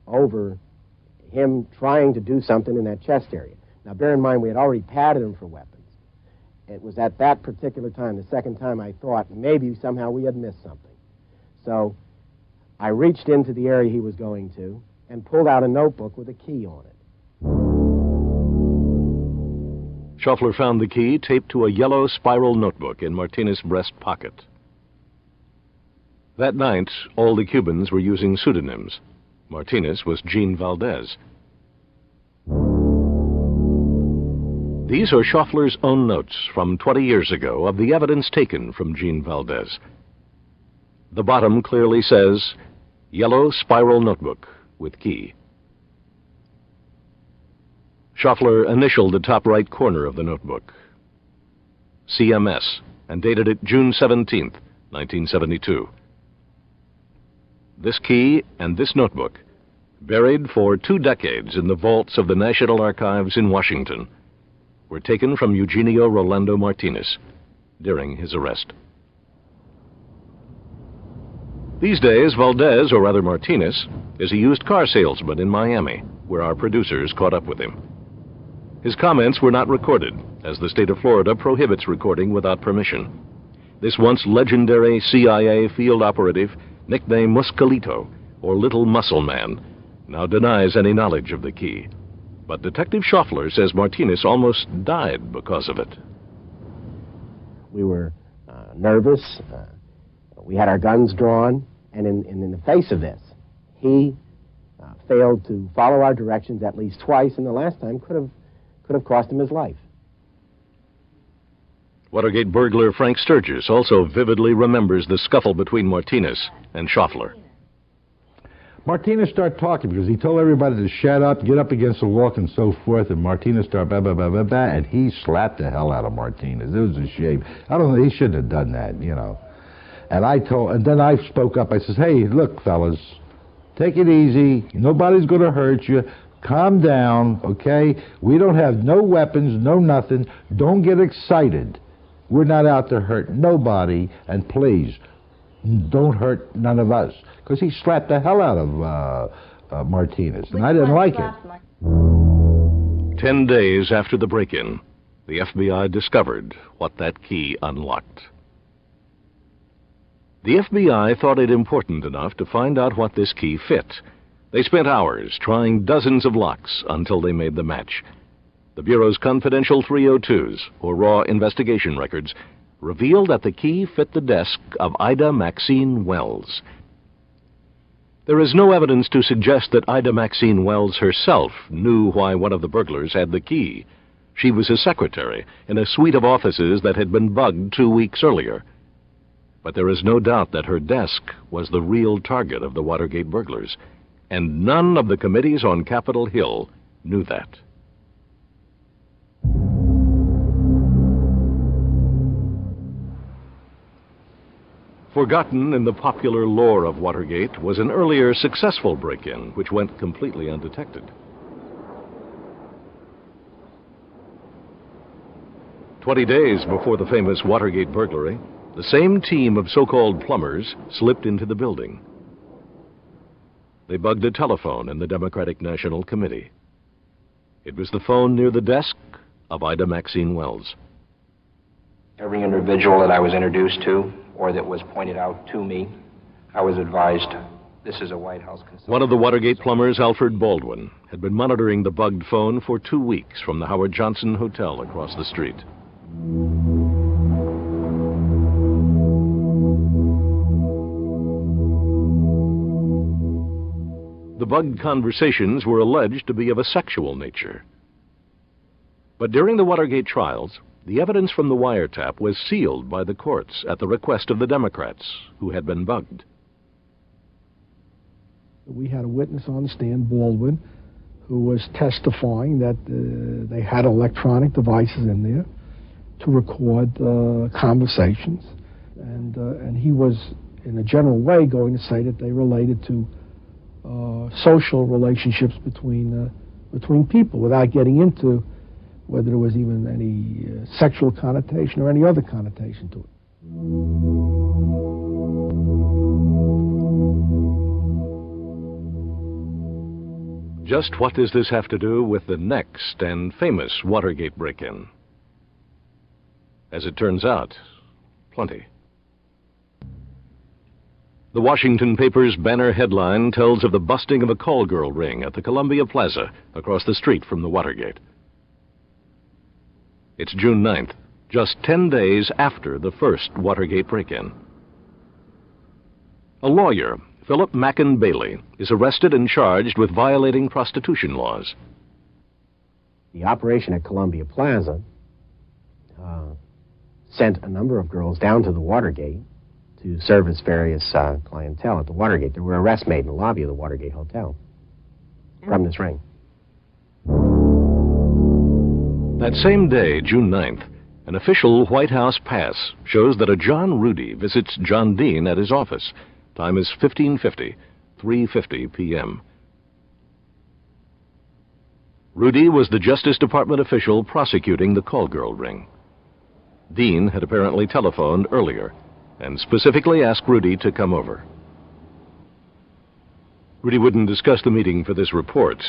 over him trying to do something in that chest area. Now, bear in mind, we had already patted him for weapons. It was at that particular time, the second time, I thought maybe somehow we had missed something. So I reached into the area he was going to and pulled out a notebook with a key on it. Schaeffler found the key taped to a yellow spiral notebook in Martinez' breast pocket. That night, all the Cubans were using pseudonyms. Martinez was Jean Valdez. These are Schaeffler's own notes from 20 years ago of the evidence taken from Jean Valdez. The bottom clearly says, yellow spiral notebook with key. Schaeffler initialed the top right corner of the notebook, CMS, and dated it June 17th, 1972. This key and this notebook, buried for 2 decades in the vaults of the National Archives in Washington, were taken from Eugenio Rolando Martinez during his arrest. These days, Valdez, or rather Martinez, is a used car salesman in Miami, where our producers caught up with him. His comments were not recorded, as the state of Florida prohibits recording without permission. This once legendary CIA field operative, nicknamed Muscalito, or Little Muscle Man, now denies any knowledge of the key. But Detective Schaeffler says Martinez almost died because of it. We were nervous. We had our guns drawn. And in the face of this, he failed to follow our directions at least twice, and the last time could have cost him his life. Watergate burglar Frank Sturgis also vividly remembers the scuffle between Martinez and Schaeffler. Martinez started talking because he told everybody to shut up, get up against the wall, and so forth, and Martinez started blah, blah, blah, blah, blah, and he slapped the hell out of Martinez. It was a shame. I don't know, he shouldn't have done that, you know. And then I spoke up. I says, hey, look, fellas, take it easy. Nobody's going to hurt you. Calm down, okay? We don't have no weapons, no nothing. Don't get excited. We're not out to hurt nobody, and please, don't hurt none of us. Because he slapped the hell out of Martinez, and I didn't like it. 10 days after the break-in, the FBI discovered what that key unlocked. The FBI thought it important enough to find out what this key fit. They spent hours trying dozens of locks until they made the match. The Bureau's confidential 302s, or raw investigation records, revealed that the key fit the desk of Ida Maxine Wells. There is no evidence to suggest that Ida Maxine Wells herself knew why one of the burglars had the key. She was his secretary in a suite of offices that had been bugged 2 weeks earlier. But there is no doubt that her desk was the real target of the Watergate burglars, and none of the committees on Capitol Hill knew that. Forgotten in the popular lore of Watergate was an earlier successful break-in, which went completely undetected. 20 days before the famous Watergate burglary, the same team of so-called plumbers slipped into the building. They bugged a telephone in the Democratic National Committee. It was the phone near the desk of Ida Maxine Wells. Every individual that I was introduced to, or that was pointed out to me, I was advised, this is a White House consultant. One of the Watergate plumbers, Alfred Baldwin, had been monitoring the bugged phone for 2 weeks from the Howard Johnson Hotel across the street. The bugged conversations were alleged to be of a sexual nature. But during the Watergate trials, the evidence from the wiretap was sealed by the courts at the request of the Democrats who had been bugged. We had a witness on the stand, Baldwin, who was testifying that they had electronic devices in there to record conversations. And he was, in a general way, going to say that they related to social relationships between people, without getting into whether there was even any sexual connotation or any other connotation to it. Just what does this have to do with the next and famous Watergate break-in? As it turns out, plenty. The Washington paper's banner headline tells of the busting of a call girl ring at the Columbia Plaza across the street from the Watergate. It's June 9th, just 10 days after the first Watergate break-in. A lawyer, Philip Mackin Bailey, is arrested and charged with violating prostitution laws. The operation at Columbia Plaza sent a number of girls down to the Watergate to service various clientele at the Watergate. There were arrests made in the lobby of the Watergate Hotel from this ring. That same day, June 9th, an official White House pass shows that a John Rudy visits John Dean at his office. Time is 15:50, 3:50 p.m. Rudy was the Justice Department official prosecuting the call girl ring. Dean had apparently telephoned earlier and specifically asked Rudy to come over. Rudy wouldn't discuss the meeting for this report,